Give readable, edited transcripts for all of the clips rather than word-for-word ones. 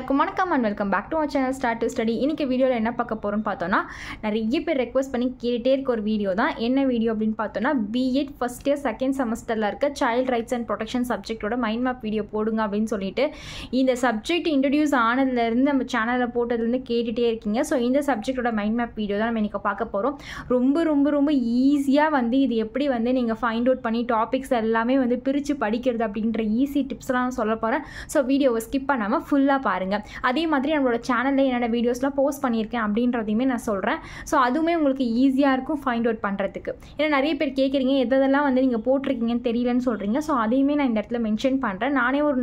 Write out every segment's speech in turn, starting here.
எல்லாருக்கும் வணக்கம் and welcome back to our channel start to study. இன்றைக்கி வீடியோவில் என்ன பார்க்க போகிறோன்னு பார்த்தோன்னா, நிறைய பேர் ரெக்வஸ்ட் பண்ணி கேட்டே இருக்க ஒரு வீடியோ தான். என்ன வீடியோ அப்படின்னு பார்த்தோன்னா, பிஎட் ஃபஸ்ட் இயர் செகண்ட் செமஸ்டரில் இருக்க சைல்டு ரைட்ஸ் அண்ட் ப்ரொடெக்ஷன் சப்ஜெக்டோட மைண்ட் மேப் வீடியோ போடுங்க அப்படின்னு சொல்லிட்டு இந்த சப்ஜெக்ட் இன்ட்ரடியூஸ் ஆனதுலேருந்து நம்ம சேனலில் போட்டதுலேருந்து கேட்டுகிட்டே இருக்கீங்க. ஸோ இந்த சப்ஜெக்டோட மைண்ட் மேப் வீடியோ தான் நம்ம இன்றைக்கி பார்க்க போகிறோம். ரொம்ப ஈஸியாக இது எப்படி நீங்கள் ஃபைண்ட் அவுட் பண்ணி டாபிக்ஸ் எல்லாமே பிரித்து படிக்கிறது அப்படின்ற ஈஸி டிப்ஸ்லாம் நான் சொல்ல போகிறேன். ஸோ வீடியோவை ஸ்கிப் பண்ணாமல் ஃபுல்லாக பாருங்கள். அதே மாதிரி நம்மளோட சேனலில் என்னென்ன வீடியோஸ்லாம் போஸ்ட் பண்ணியிருக்கேன் அப்படின்றதையுமே நான் சொல்கிறேன். ஸோ அதுவுமே உங்களுக்கு ஈஸியாக இருக்கும் ஃபைண்ட் அவுட் பண்ணுறதுக்கு. ஏன்னா நிறைய பேர் கேட்குறீங்க எதெல்லாம் நீங்கள் போட்டிருக்கீங்கன்னு தெரியலன்னு சொல்கிறீங்க. ஸோ அதையுமே நான் இந்த இடத்துல மென்ஷன் பண்ணுறேன். நானே ஒரு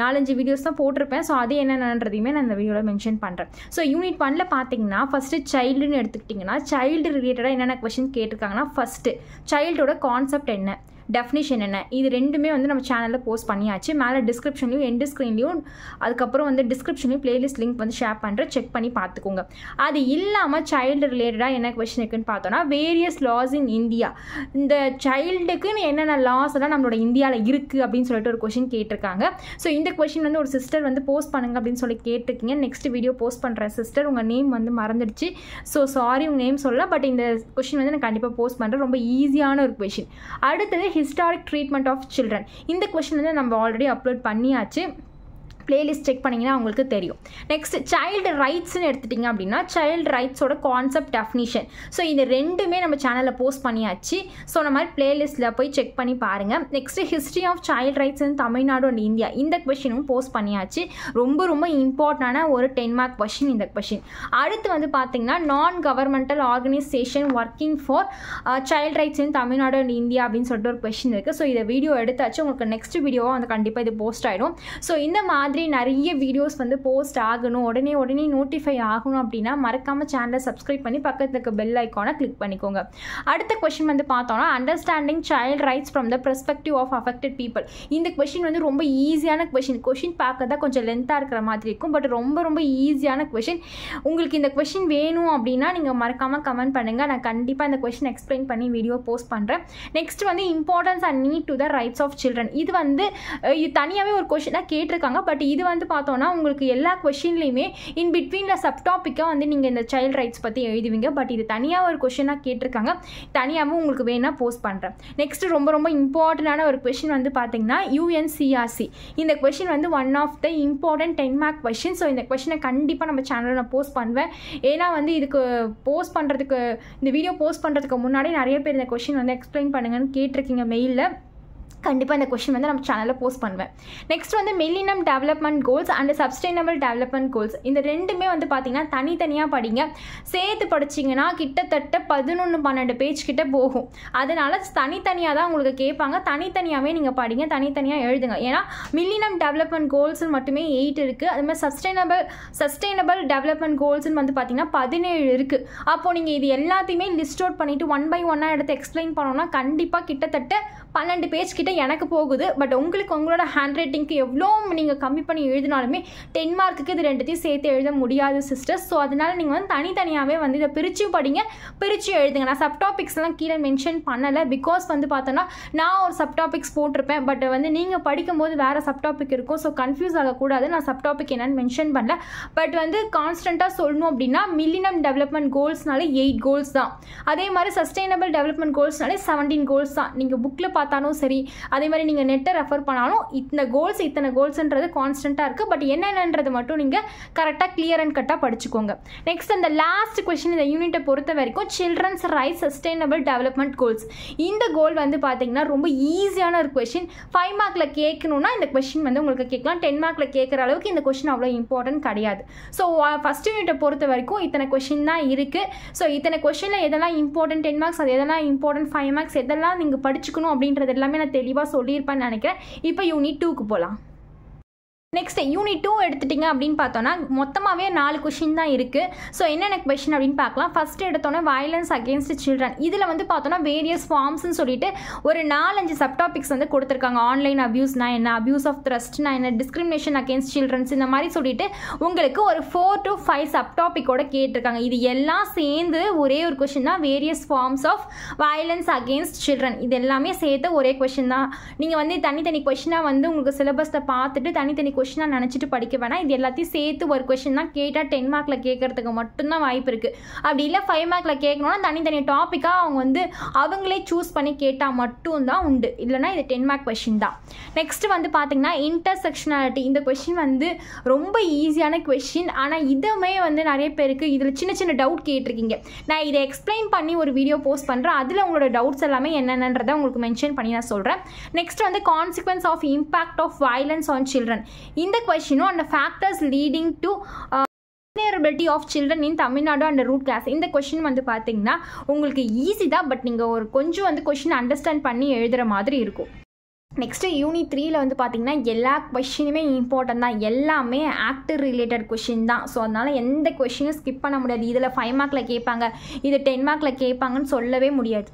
4-5 வீடியோஸ் தான் போட்டிருப்பேன். ஸோ அது என்னென்னன்றதையுமே நான் இந்த வீடியோவில் மென்ஷன் பண்ணுறேன். ஸோ யூனிட் 1ல் பார்த்தீங்கன்னா ஃபஸ்ட்டு சைல்டுன்னு எடுத்துக்கிட்டிங்கன்னா, சைல்டு ரிலேட்டடாக என்னென்ன கொஷின் கேட்டிருக்காங்கன்னா, ஃபஸ்ட்டு சைல்டோட கான்செப்ட் என்ன, டெஃபினிஷன் என்ன, இது ரெண்டுமே நம்ம சேனலில் போஸ்ட் பண்ணியாச்சு. மேலே டிஸ்கிரிப்ஷன்லையும் எண்டு ஸ்க்ரீன்லையும் அதுக்கப்புறம் டிஸ்கிரிப்ஷன்லையும் பிளேலிஸ்ட் லிங்க் ஷேர் பண்ணுறேன், செக் பண்ணி பார்த்துக்கோங்க. அது இல்லாமல் சைல்டு ரிலேட்டடாக என்ன கொஷின் இருக்குன்னு பார்த்தோன்னா, வேரியஸ் லாஸ் இன் இந்தியா, இந்த சைல்டுக்குன்னு என்னென்ன லாஸ் எல்லாம் நம்மளோட இந்தியாவில் இருக்குது அப்படின்னு சொல்லிட்டு ஒரு கொஷின் கேட்டிருக்காங்க. ஸோ இந்த கொஷின் ஒரு சிஸ்டர் போஸ்ட் பண்ணுங்க அப்படின்னு சொல்லி கேட்டிருக்கீங்க. நெக்ஸ்ட் வீடியோ போஸ்ட் பண்ணுறேன் சிஸ்டர், உங்கள் நேம் மறந்துடுச்சு. ஸோ சாரி உங்கள் நேம் சொல்லலாம், பட் இந்த கொஷின் நான் கண்டிப்பாக போஸ்ட் பண்ணுறேன். ரொம்ப ஈஸியான ஒரு கொஷின். அடுத்தது ஹிஸ்டாரிக் ட்ரீட்மெண்ட் ஆஃப் சில்ட்ரன். இந்த கொஸ்டின் நம்ம ஆல்ரெடி அப்லோட் பண்ணியாச்சு, பிளேலிஸ்ட் செக் பண்ணிங்கன்னா உங்களுக்கு தெரியும். நெக்ஸ்ட் சைல்டு ரைட்ஸ்னு எடுத்துட்டிங்க அப்படின்னா, சைல்டு ரைட்ஸோட கான்செப்ட் டெஃபினிஷன். ஸோ இது ரெண்டுமே நம்ம சேனலில் போஸ்ட் பண்ணியாச்சு. ஸோ நம்ம மாதிரி பிளேலிஸ்ட்டில் போய் செக் பண்ணி பாருங்கள். Next history of child rights in Tamil Nadu and India, இந்த கொஷினும் போஸ்ட் பண்ணியாச்சு. ரொம்ப இம்பார்ட்டண்டான ஒரு 10 மார்க் கொஷின் இந்த கொஷின். அடுத்து பார்த்தீங்கன்னா, நான் governmental organisation working for child rights in Tamil Nadu and India அப்படின்னு சொல்லிட்டு ஒரு கொஷின் இருக்குது. ஸோ இதை வீடியோ எடுத்தாச்சு, உங்களுக்கு நெக்ஸ்ட் வீடியோவாக கண்டிப்பாக இது போஸ்ட் ஆகிடும். ஸோ இந்த மாதிரி நிறைய வீடியோஸ் போஸ்ட் ஆகணும், உடனே நோட்டிஃபை ஆகணும் அப்படின்னா மறக்காம சேனலை சப்ஸ்கிரைப் பண்ணி பக்கத்துல இருக்க பெல் ஐக்கானை கிளிக் பண்ணிக்கோங்க. அடுத்த கொஸ்டின் பார்த்தோம்னா, understanding child rights from the perspective of affected people. இந்த கொஸ்டின் ரொம்ப ஈஸியான கொஸ்டின் பார்க்க தான் கொஞ்சம் லென்த்தாக இருக்கிற மாதிரி இருக்கும், பட் ரொம்ப ஈஸியான கொஸ்டின். உங்களுக்கு இந்த கொஸ்டின் வேணும் அப்படின்னா நீங்கள் மறக்காம கமெண்ட் பண்ணுங்கள், நான் கண்டிப்பாக இந்த கொஸ்டின் எக்ஸ்பிளைன் பண்ணி வீடியோ போஸ்ட் பண்ணுறேன். Next importance and need to the rights of children. இது இது தனியாகவே ஒரு கொஸ்டினாக கேட்டிருக்காங்க, பட் இது பார்த்தோன்னா உங்களுக்கு எல்லா கொஷின்லையுமே இன் பிட்வீனில் சப்டாப்பிக்காக நீங்கள் இந்த சைல்டு ரைட்ஸ் பற்றி எழுதுவீங்க. பட் இது தனியாக ஒரு கொஷினாக கேட்டிருக்காங்க, தனியாகவும் உங்களுக்கு வேணால் போஸ்ட் பண்ணுறேன். நெக்ஸ்ட் ரொம்ப இம்பார்ட்டண்டான ஒரு கொஷின் பார்த்தீங்கன்னா, UNCRC. இந்த question one of the important 10 mark question. So இந்த கொஷினை கண்டிப்பாக நம்ம சேனலில் நான் போஸ்ட் பண்ணுவேன். ஏன்னா இதுக்கு போஸ்ட் பண்ணுறதுக்கு, இந்த வீடியோ போஸ்ட் பண்ணுறதுக்கு முன்னாடி நிறைய பேர் இந்த கொஷின் எக்ஸ்பிளைன் பண்ணுங்கன்னு கேட்டிருக்கீங்க மெயிலில். கண்டிப்பாக இந்த கொஷின் நம்ம சேனலில் போஸ்ட் பண்ணுவேன். Next millennium development goals and sustainable development goals. இந்த ரெண்டுமே பார்த்தீங்கன்னா தனித்தனியாக படிங்க. சேர்த்து படிச்சிங்கன்னா கிட்டத்தட்ட 11-12 பேஜ் கிட்ட போகும். அதனால் தனித்தனியாக தான் உங்களுக்கு கேட்பாங்க, தனித்தனியாகவே நீங்கள் படிங்க, தனித்தனியாக எழுதுங்க. ஏன்னா மில்லினியம் டெவலப்மெண்ட் கோல்ஸ் மட்டுமே 8 இருக்குது. அதுமாதிரி சஸ்டைனபிள் டெவலப்மெண்ட் கோல்ஸ்னு பார்த்தீங்கன்னா 17 இருக்குது. அப்போது நீங்கள் இது எல்லாத்தையுமே லிஸ்ட் அவுட் பண்ணிவிட்டு 1 by 1 எடுத்து எக்ஸ்பிளைன் பண்ணோன்னா கண்டிப்பாக கிட்டத்தட்ட 12 பேஜ் கிட்ட எனக்கு போகுது. பட் உங்களோட ஹேண்ட் ரைட்டிங்க்கு எவ்வளோ நீங்கள் கம்மி பண்ணி எழுதினாலுமே 10 மார்க்குக்கு இது ரெண்டுத்தையும் சேர்த்து எழுத முடியாது சிஸ்டர்ஸ். ஸோ அதனால் நீங்கள் தனித்தனியாகவே இதை பிரிச்சும் படிங்க, பிரித்து எழுதுங்க. நான் சப்டாபிக்ஸ்லாம் கீழே மென்ஷன் பண்ணலை, பிகாஸ் பார்த்தோன்னா நான் ஒரு சப்டாபிக்ஸ் போட்டிருப்பேன், பட் நீங்கள் படிக்கும்போது வேறு சப்டாபிக் இருக்கும். ஸோ கன்ஃபியூஸ் ஆகக்கூடாது, நான் சப்டாபிக் என்னன்னு மென்ஷன் பண்ணல. பட் கான்ஸ்டண்ட்டாக சொல்லணும் அப்படின்னா, மில்லினியம் டெவலப்மெண்ட் கோல்ஸ்னாலே 8 கோல்ஸ் தான். அதே மாதிரி சஸ்டைனபிள் டெவலப்மெண்ட் கோல்ஸ்னாலே 17 கோல்ஸ் தான். நீங்கள் புக்கில் பார்த்தாலும் சரி, அதே மாதிரி நீங்கள் நெட்டை ரெஃபர் பண்ணாலும் இத்தனை கோல்ஸ்ன்றது கான்ஸ்டண்ட்டாக இருக்குது. பட் என்னென்னன்றது மட்டும் நீங்கள் கரெக்டாக கிளியர் அண்ட் கட்டாக படிச்சுக்கோங்க. நெக்ஸ்ட் அந்த லாஸ்ட் கொஸ்டின் இந்த யூனிட்டை பொறுத்த வரைக்கும், children's rights sustainable development goals. இந்த கோல் பார்த்தீங்கன்னா ரொம்ப ஈஸியான ஒரு கொஸ்டின். 5 மார்க்கில் கேட்கணுன்னா இந்த கொஸ்டின் உங்களுக்கு கேட்கலாம். 10 மார்க்கில் கேட்குற அளவுக்கு இந்த கொஸ்டின் அவ்வளோ இம்பார்ட்டன்ட் கிடையாது. ஸோ ஃபஸ்ட் யூனிட்டை பொறுத்த வரைக்கும் இத்தனை கொஸ்டின் தான் இருக்குது. ஸோ இத்தனை கொஸ்டினில் எதெல்லாம் இம்பார்ட்டன்ட் 10 மார்க்ஸ், அது எதெல்லாம் இம்பார்ட்டன்ட் 5 மார்க்ஸ், எதெல்லாம் நீங்கள் படிச்சுக்கணும் அப்படின்றது எல்லாமே நான் தெளிவாக சொல்லியிருப்பேன்னு நினைக்கிறேன். இப்போ யூனிட் 2க்கு போகலாம். நெக்ஸ்ட் யூனிட் 2 எடுத்துட்டிங்க அப்படின்னு பார்த்தோன்னா, மொத்தமாகவே 4 கொஷின் தான் இருக்குது. ஸோ என்னென்ன கொஷின் அப்படின்னு பார்க்கலாம். ஃபஸ்ட்டு எடுத்தோன்னே வயலன்ஸ் அகேன்ஸ்ட் சில்ட்ரன். இதில் பார்த்தோன்னா வேரியஸ் ஃபார்ம்ஸ்னு சொல்லிட்டு ஒரு 4-5 சப்டாபிக்ஸ் கொடுத்துருக்காங்க. ஆன்லைன் அபியூஸ்னா என்ன, அபியூஸ் ஆஃப் த்ரஸ்ட்னா என்ன, டிஸ்கிரிமினேஷன் அகேன்ஸ்ட் சில்ட்ரன்ஸ், இந்த மாதிரி சொல்லிட்டு உங்களுக்கு ஒரு 4 to 5 சப்டாபிக்கோட கேட்டிருக்காங்க. இது எல்லாம் சேர்ந்து ஒரே ஒரு கொஷின் தான், various forms of violence against children. இது எல்லாமே சேர்த்து ஒரே கொஷின் தான். நீங்கள் தனித்தனி கொஷினாக உங்களுக்கு சிலபஸில் பார்த்துட்டு தனித்தனி கொஷினாக நினச்சிட்டு படிக்க வேணாம். இது எல்லாத்தையும் சேர்த்து ஒரு கொஷின் தான் கேட்டால் 10 மார்க்கில் கேட்கறதுக்கு மட்டும்தான் வாய்ப்பு இருக்குது. அப்படி இல்லை 5 மார்க்கில் கேட்கணும்னா தனித்தனி டாப்பிக்காக அவங்க வந்து அவங்களே சூஸ் பண்ணி கேட்டால் மட்டும்தான் உண்டு. இல்லைனா இது 10 மார்க் கொஷின் தான். நெக்ஸ்ட் வந்து பார்த்திங்கன்னா இன்டர்செக்ஷனாலிட்டி. இந்த கொஷின் வந்து ரொம்ப ஈஸியான கொஷின். ஆனால் இதுவுமே வந்து நிறைய பேருக்கு இதில் சின்ன சின்ன டவுட் கேட்டிருக்கீங்க. நான் இதை எக்ஸ்பிளைன் பண்ணி ஒரு வீடியோ போஸ்ட் பண்ணுறேன். அதில் உங்களோட டவுட்ஸ் எல்லாமே என்னென்னன்றதை உங்களுக்கு மென்ஷன் பண்ணி நான் சொல்கிறேன். நெக்ஸ்ட் வந்து consequence of impact of violence on children. இந்த கொஸ்டினும் அந்த factors leading to vulnerability of children in Tamil Nadu and root causes. இந்த கொஸ்டின் வந்து பார்த்தீங்கன்னா உங்களுக்கு ஈஸி தான், பட் நீங்கள் ஒரு கொஞ்சம் வந்து கொஸ்டின் அண்டர்ஸ்டாண்ட் பண்ணி எழுதுகிற மாதிரி இருக்கும். நெக்ஸ்ட்டு யூனிட் 3ல் வந்து பார்த்திங்கன்னா எல்லா கொஷினுமே இம்பார்ட்டன்ட் தான். எல்லாமே ஆக்ட் ரிலேட்டட் கொஷின் தான். ஸோ அதனால் எந்த கொஷினும் ஸ்கிப் பண்ண முடியாது. இதில் 5 மார்க்கில் கேட்பாங்க, இது 10 மார்க்கில் கேட்பாங்கன்னு சொல்லவே முடியாது.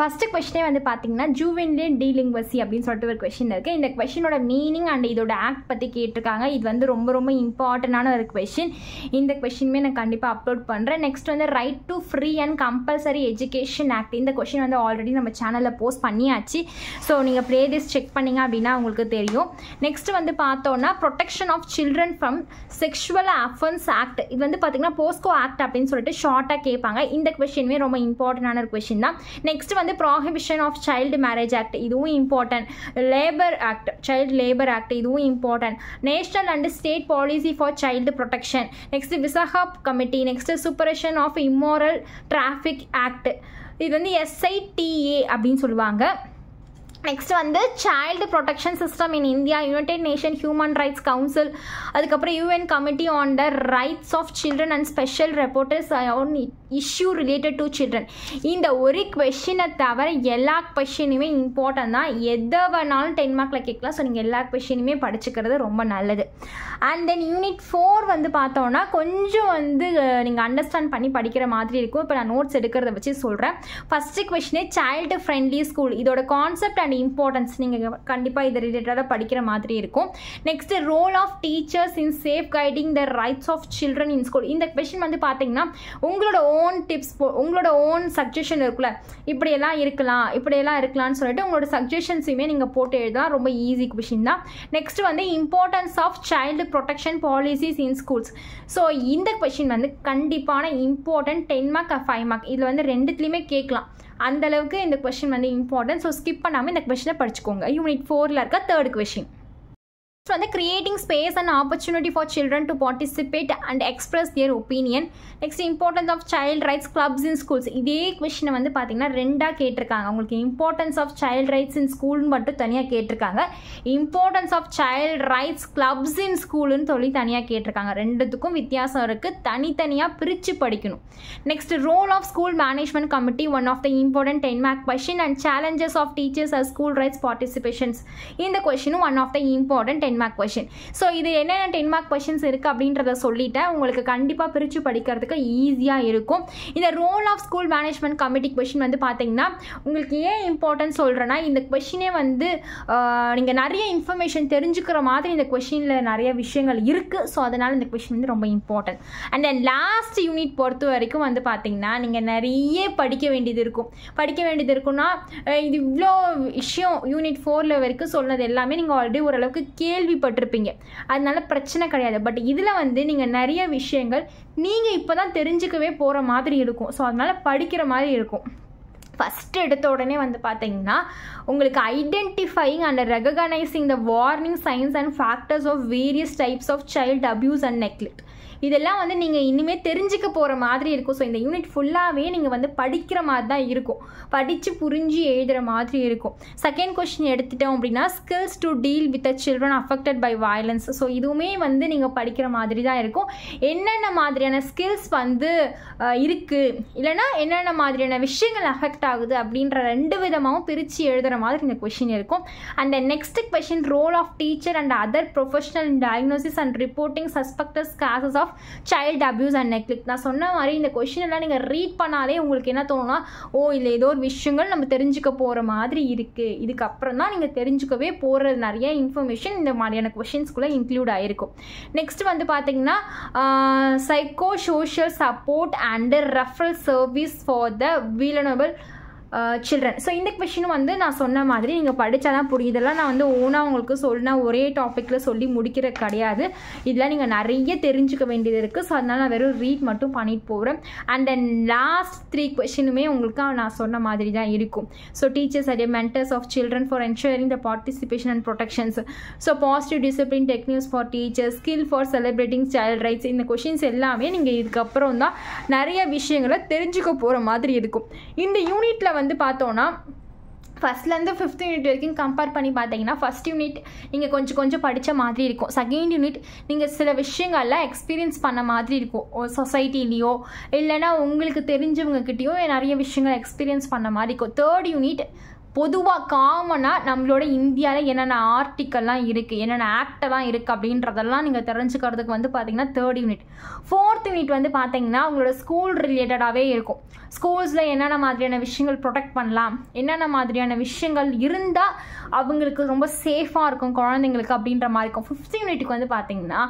ஃபஸ்ட்டு கொஸ்டினே வந்து பார்த்தீங்கன்னா ஜூவெனில் டீலிங்குவசி அப்படின்னு சொல்லிட்டு ஒரு கொஷின் இருக்குது. இந்த கொஷினோட மீனிங் அண்ட் இதோட ஆக்ட் பற்றி கேட்டிருக்காங்க. இது வந்து ரொம்ப ரொம்ப இம்பார்ட்டண்டான ஒரு கொஷின். இந்த கொஷினுமே நான் கண்டிப்பாக அப்லோட் பண்ணுறேன். நெக்ஸ்ட் வந்து right to free and compulsory education act. இந்த கொஷின் வந்து ஆல்ரெடி நம்ம சேனலில் போஸ்ட் பண்ணியாச்சு. ஸோ நீங்கள் ப்ளேலிஸ்ட் செக் பண்ணிங்க அப்படின்னா உங்களுக்கு தெரியும். நெக்ஸ்ட் வந்து பார்த்தோன்னா protection of children from sexual offence act. இது வந்து பார்த்தீங்கன்னா போஸ்கோ ஆக்ட் அப்படின்னு சொல்லிட்டு ஷார்ட்டாக கேட்பாங்க. இந்த கொஷினுமே ரொம்ப இம்பார்ட்டண்டான ஒரு கொஷின் தான். நெக்ஸ்ட் வந்து prohibition of child marriage act. இதுவும் important. Labour act, child labour act, இதுவும் important. National and state policy for child protection. Next Vishaka committee. Next suppression of immoral traffic act. இது வந்து SITA அப்படின்னு சொல்லுவாங்க. நெக்ஸ்ட் வந்து child protection system in India, United Nation human rights council, அதுக்கப்புறம் UN committee on the rights of children and special rapporteurs on issue related to children. இந்த ஒரு கொஷினை தவிர எல்லா கொஷினுமே இம்பார்ட்டன்ட் தான். எதை வேணாலும் 10 மார்க்கில் கேட்கலாம். ஸோ நீங்கள் எல்லா கொஷினுமே படிச்சுக்கிறது ரொம்ப நல்லது. அண்ட் தென் யூனிட் 4 வந்து பார்த்தோன்னா கொஞ்சம் வந்து நீங்கள் அண்டர்ஸ்டாண்ட் பண்ணி படிக்கிற மாதிரி இருக்கும். இப்போ நான் நோட்ஸ் எடுக்கிறத வச்சு சொல்கிறேன். ஃபஸ்ட்டு கொஷினே சைல்டு ஃப்ரெண்ட்லி ஸ்கூல். இதோட கான்செப்ட் அண்ட் இம்பார்ட்டன்ஸ் நீங்கள் கண்டிப்பாக இது ரிலேட்டடாக படிக்கிற மாதிரி இருக்கும். Next role of teachers in safeguarding the rights of children in school. இந்த கொஷின் வந்து பார்த்தீங்கன்னா உங்களோட ஓன் டிப்ஸ், உங்களோட ஓன் சஜஷன் இருக்குல்ல, இப்படியெல்லாம் இருக்கலாம் இப்படியெல்லாம் இருக்கலாம்னு சொல்லிட்டு உங்களோட சஜஷன்ஸுமே நீங்கள் போட்டு எழுதலாம். ரொம்ப ஈஸி கொஷின் தான். நெக்ஸ்ட் வந்து importance of child protection policies in schools. So இந்த கொஷின் வந்து கண்டிப்பான இம்பார்ட்டன்ட் 10 மார்க் 5 மார்க் இதில் வந்து ரெண்டுத்துலேயுமே கேட்கலாம். அந்தளவுக்கு இந்த கொஷின் வந்து இம்பார்ட்டன்ட். ஸோ ஸ்கிப் பண்ணாமல் இந்த கொஷினை படிச்சுக்கோங்க. யூனிட் 4ல் இருக்க 3rd கொஷின் வந்து creating space and opportunity for children to participate and express their opinion. Next, importance of child rights clubs in schools. இதே கொஷினை வந்து பார்த்தீங்கன்னா ரெண்டாக கேட்டிருக்காங்க. உங்களுக்கு importance of child rights in ஸ்கூல்னு மட்டும் தனியாக கேட்டிருக்காங்க. Importance of child rights clubs in ஸ்கூலுன்னு சொல்லி தனியாக கேட்டிருக்காங்க. ரெண்டுத்துக்கும் வித்தியாசம் இருக்குது. தனித்தனியாக பிரித்து படிக்கணும். Next role of school management committee, one of the important 10 mark question. And challenges of teachers as school rights participations. இந்த கொஷினும் one of the important 10 mark question. So இது என்னென்ன 10 மார்க் கொஷின்ஸ் இருக்குது அப்படின்றத சொல்லிட்டேன். உங்களுக்கு கண்டிப்பாக பிரித்து படிக்கிறதுக்கு ஈஸியாக இருக்கும். இந்த role of school management committee question வந்து பார்த்தீங்கன்னா உங்களுக்கு ஏன் இம்பார்ட்டன்ஸ் சொல்கிறேன்னா, இந்த கொஷினே வந்து நீங்கள் நிறைய இன்ஃபர்மேஷன் தெரிஞ்சுக்கிற மாதிரி இந்த கொஷினில் நிறைய விஷயங்கள் இருக்குது. ஸோ அதனால் இந்த கொஷின் வந்து ரொம்ப important. And then last unit பொறுத்த வரைக்கும் வந்து பார்த்தீங்கன்னா நீங்கள் நிறைய படிக்க வேண்டியது இருக்குன்னா இது இவ்வளோ விஷயம் யூனிட் 4ல் வரைக்கும் சொன்னது எல்லாமே நீங்கள் ஆல்ரெடி ஓரளவுக்கு கேள்விப்பட்டிருப்பீங்க. அதனால பிரச்சனை கிடையாது. பட் இதில் வந்து நீங்கள் நிறைய விஷயங்கள் நீங்கள் இப்போ தான் தெரிஞ்சுக்கவே போகிற மாதிரி இருக்கும். ஸோ அதனால் படிக்கிற மாதிரி இருக்கும். ஃபஸ்ட்டு எடுத்த உடனே வந்து பார்த்தீங்கன்னா உங்களுக்கு identifying and recognising the warning signs and factors of various types of child abuse and neglect. இதெல்லாம் வந்து நீங்கள் இனிமேல் தெரிஞ்சுக்க போகிற மாதிரி இருக்கும். ஸோ இந்த யூனிட் ஃபுல்லாகவே நீங்கள் வந்து படிக்கிற மாதிரி தான் இருக்கும். படித்து புரிஞ்சு எழுதுகிற மாதிரி இருக்கும். செகண்ட் கொஸ்டின் எடுத்துட்டோம் அப்படின்னா skills to deal with the children affected by violence. So இதுவுமே வந்து நீங்கள் படிக்கிற மாதிரி தான் இருக்கும். என்னென்ன மாதிரியான ஸ்கில்ஸ் வந்து இருக்குது, இல்லைனா என்னென்ன மாதிரியான விஷயங்கள் அஃபெக்ட் ஆகுது அப்படின்ற 2 விதமாகவும் பிரித்து எழுதுகிற மாதிரி இந்த கொஷின் இருக்கும். And next question role of teacher and other professional in diagnosis and reporting suspected cases of child abuse and neglect. நான் சொன்ன மாதிரி இந்த கொஷின் எல்லாம் நீங்கள் ரீட் பண்ணாலே உங்களுக்கு என்ன தோணும்னா, ஓ இல்லை ஏதோ ஒரு விஷயங்கள் நம்ம தெரிஞ்சுக்க போகிற மாதிரி இருக்குது, இதுக்கப்புறம் தான் நீங்கள் தெரிஞ்சுக்கவே போகிற நிறைய இன்ஃபர்மேஷன் இந்த மாதிரியான கொஷின்ஸ்குள்ளே இன்க்ளூட் ஆகிருக்கும். நெக்ஸ்ட் வந்து பார்த்தீங்கன்னா psycho social support and referral service for the vulnerable children. So இந்த கொஷினும் வந்து நான் சொன்ன மாதிரி நீங்கள் படித்தா தான் புரியுதெல்லாம் நான் வந்து ஓனாக உங்களுக்கு சொன்ன ஒரே டாப்பிக்கில் சொல்லி முடிக்கிற கிடையாது. இதெல்லாம் நீங்கள் நிறைய தெரிஞ்சுக்க வேண்டியது இருக்குது. ஸோ அதனால் நான் வெறும் ரீட் மட்டும் பண்ணிட்டு போகிறேன். அண்ட் தென் லாஸ்ட் 3 கொஷினுமே உங்களுக்கு நான் சொன்ன மாதிரி தான் இருக்கும். So teachers are mentors of children for ensuring the participation and protections. So positive discipline techniques for teachers, skill for celebrating child rights. இந்த கொஷின்ஸ் எல்லாமே நீங்கள் இதுக்கப்புறம் தான் நிறைய விஷயங்களை தெரிஞ்சுக்க போகிற மாதிரி இருக்கும். இந்த யூனிட்டில் வந்து பார்த்தோன்னா ஃபஸ்ட்லேருந்து 5th யூனிட் வரைக்கும் கம்பேர் பண்ணி பார்த்தீங்கன்னா ஃபஸ்ட் யூனிட் நீங்கள் கொஞ்சம் படித்த மாதிரி இருக்கும். செகண்ட் யூனிட் நீங்கள் சில விஷயங்கள்லாம் எக்ஸ்பீரியன்ஸ் பண்ண மாதிரி இருக்கும். சொசைட்டிலேயோ இல்லைனா உங்களுக்கு தெரிஞ்சவங்கக்கிட்டேயோ நிறைய விஷயங்கள் எக்ஸ்பீரியன்ஸ் பண்ண மாதிரி இருக்கும். தேர்ட் யூனிட் பொதுவாக காமனாக நம்மளோட இந்தியாவில் என்னென்ன ஆர்டிக்கல்லாம் இருக்குது, என்னென்ன ஆக்டெல்லாம் இருக்குது அப்படின்றதெல்லாம் நீங்கள் தெரிஞ்சுக்கிறதுக்கு வந்து பார்த்திங்கன்னா தேர்ட் யூனிட். ஃபோர்த் யூனிட் வந்து பார்த்திங்கன்னா உங்களோட ஸ்கூல் ரிலேட்டடாகவே இருக்கும். ஸ்கூல்ஸில் என்னென்ன மாதிரியான விஷயங்கள் ப்ரொடெக்ட் பண்ணலாம், என்னென்ன மாதிரியான விஷயங்கள் இருந்தால் அவங்களுக்கு ரொம்ப சேஃபாக இருக்கும் குழந்தைங்களுக்கு அப்படின்ற மாதிரி இருக்கும். 5th யூனிட்டுக்கு வந்து பார்த்திங்கன்னா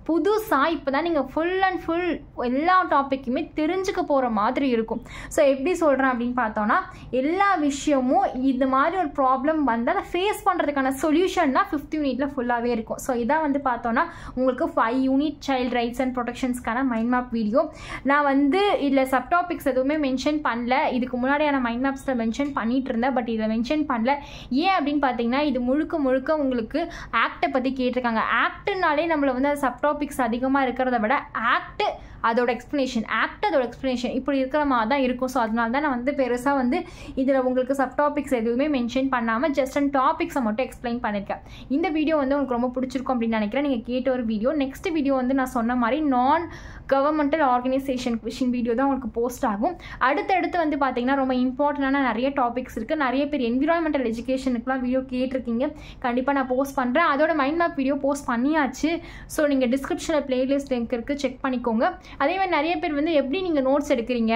புதுசாக இப்போ தான் நீங்கள் ஃபுல் அண்ட் ஃபுல் எல்லா டாப்பிக்குமே தெரிஞ்சுக்க போகிற மாதிரி இருக்கும். ஸோ எப்படி சொல்கிறேன் அப்படின்னு பார்த்தோன்னா எல்லா விஷயமும் இது மாதிரி ஒரு ப்ராப்ளம் வந்தால் அதை ஃபேஸ் பண்ணுறதுக்கான சொல்யூஷன் தான் 5th யூனிட்டில் ஃபுல்லாகவே இருக்கும். ஸோ இதான் வந்து பார்த்தோன்னா உங்களுக்கு 5 யூனிட் சைல்ட் ரைட்ஸ் அண்ட் ப்ரொடெக்ஷன்ஸ்க்கான மைண்ட் மேப் வீடியோ. நான் வந்து இதில் சப்டாபிக்ஸ் எதுவுமே மென்ஷன் பண்ணல. இதுக்கு முன்னாடியான மைண்ட் மேப்ஸில் மென்ஷன் பண்ணிகிட்டு இருந்தேன், பட் இதில் மென்ஷன் பண்ணல. ஏன் அப்படின்னு பார்த்தீங்கன்னா இது முழுக்க உங்களுக்கு ஆக்டை பற்றி கேட்டிருக்காங்க. ஆக்டுனாலே நம்மளை வந்து அது சப்டாபிக்ஸ் அதிகமாக இருக்கிறத விட ஆக்ட் அதோட எக்ஸ்ப்ளனேஷன் இப்படி இருக்கிற மாதிரி தான் இருக்கும். ஸோ அதனால தான் நான் வந்து பெருசாக வந்து இதில் உங்களுக்கு சப்டாபிக்ஸ் எதுவுமே மென்ஷன் பண்ணாமல் ஜஸ்ட் அண்ட் டாபிக்ஸை மட்டும் எக்ஸ்பிளைன் பண்ணியிருக்கேன். இந்த வீடியோ வந்து உங்களுக்கு ரொம்ப பிடிச்சிருக்கும் அப்படின்னு நினைக்கிறேன். நீங்கள் கேட்ட ஒரு வீடியோ. நெக்ஸ்ட் வீடியோ வந்து நான் சொன்ன மாதிரி நான் கவர்மெண்டல் ஆர்கனைசேஷன் கொஷின் வீடியோ தான் உங்களுக்கு போஸ்ட் ஆகும். அடுத்தடுத்து வந்து பார்த்தீங்கன்னா ரொம்ப இம்பார்ட்டண்டான நிறைய டாபிக்ஸ் இருக்குது. நிறைய பேர் என்விரான்மெண்டல் எஜுகேஷனுக்குலாம் வீடியோ கேட்டிருக்கீங்க. கண்டிப்பாக நான் போஸ்ட் பண்ணுறேன். அதோட மைண்ட் மேப் வீடியோ போஸ்ட் பண்ணியாச்சு. ஸோ நீங்கள் டிஸ்கிரிப்ஷனில் பிளேலிஸ்ட் லிங்க் இருக்குது, செக் பண்ணிக்கோங்க. அதே மாதிரி நிறைய பேர் வந்து எப்படி நீங்கள் நோட்ஸ் எடுக்கிறீங்க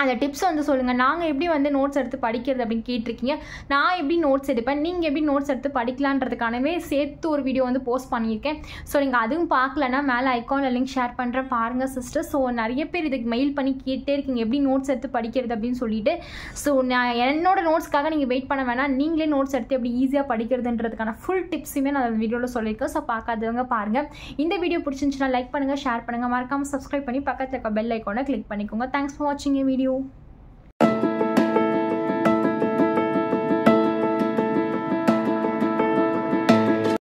அந்த டிப்ஸ் வந்து சொல்லுங்கள். நாங்கள் எப்படி வந்து நோட்ஸ் எடுத்து படிக்கிறது அப்படின்னு கேட்டிருக்கீங்க. நான் எப்படி நோட்ஸ் எடுப்பேன், நீங்கள் எப்படி நோட்ஸ் எடுத்து படிக்கலான்றதுக்கானவே சேர்த்து ஒரு வீடியோ வந்து போஸ்ட் பண்ணியிருக்கேன். ஸோ நீங்கள் அதுவும் பார்க்கலன்னா மேலே ஐக்கானில் லிங்க் ஷேர் பண்ணுறேன், பாருங்கள் சிஸ்டர். ஸோ நிறைய பேர் இதுக்கு மெயில் பண்ணி கேட்டே இருக்கீங்க எப்படி நோட்ஸ் எடுத்து படிக்கிறது அப்படின்னு சொல்லிட்டு. ஸோ நான் என்னோட நோட்ஸ்க்காக நீங்கள் வெயிட் பண்ண வேணாம், நீங்களே நோட்ஸ் எடுத்து எப்படி ஈஸியாக படிக்கிறதுன்றதுக்கான ஃபுல் டிப்ஸுமே நான் அந்த வீடியோவில் சொல்லியிருக்கேன். ஸோ பார்க்காதவங்க பாருங்கள். இந்த வீடியோ பிடிச்சிருந்துச்சுன்னா லைக் பண்ணுங்கள், ஷேர் பண்ணுங்கள், மறக்காமல் சப்ஸ்கிரைப் பண்ணி பக்கத்தில் இருக்க பெல் ஐக்கானை கிளிக் பண்ணிக்கோங்க. தேங்க்ஸ் ஃபார் வாட்சிங் ஏ வீடியோ.